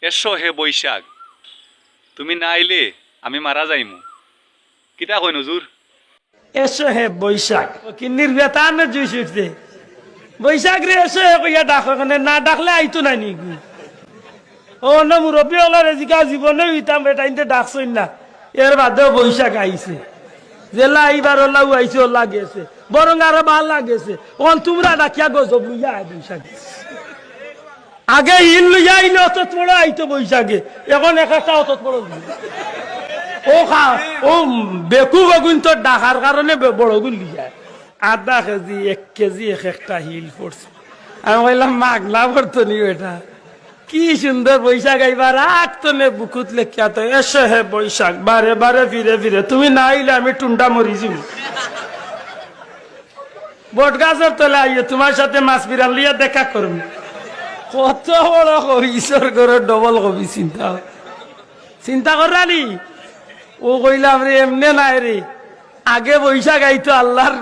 এসো হে বৈশাখ, তুমি না আইলে আমি মারা যাইমু। কিতা কই নজুর? এসো হে বৈশাখ কিন্নির বেতার না জুই উঠছে বৈশাখ রে এসো হে কইয়া ডাকো না ডাকলে আইতো না নি ও না মুরব্বী হলার এদিকে জীবনে হইতাম এটা ইনতে ডাকছই না এর বাদেও বৈশাখ আইছে জেলা এইবার ওলাও আইছে ওলা গেছে বরং আরো ভাল লাগেছে ওন তোমরা ডাকিয়া গজব লইয়া বৈশাখ আগে হিল লইয়া আইলে অত বড় আইতো বৈশাখে এখন একটা অত বড় ও খা ও বেকু বগুন তো ডাকার কারণে বড় গুণ লিয়া আধা কেজি 1 কেজি একটা হিল পড়ছে আমি বললাম মাগলা পড়তো নি এটা কি সুন্দর বৈশাখ এইবার আটতনে বুকুত লেখিয়া তো এসো হে বৈশাখ বারে বারে ফিরে ফিরে তুমি না আইলে আমি টুন্ডা মরি যাব বট গাছের তলে আইয়ে তোমার সাথে মাছ বিরান লিয়া দেখা করবি কত বড় কবি ঈশ্বর করে ডবল কবি চিন্তা করানি ও কইলাম রে এমনে নাই রে আগে বৈশাখ আইতো আল্লাহর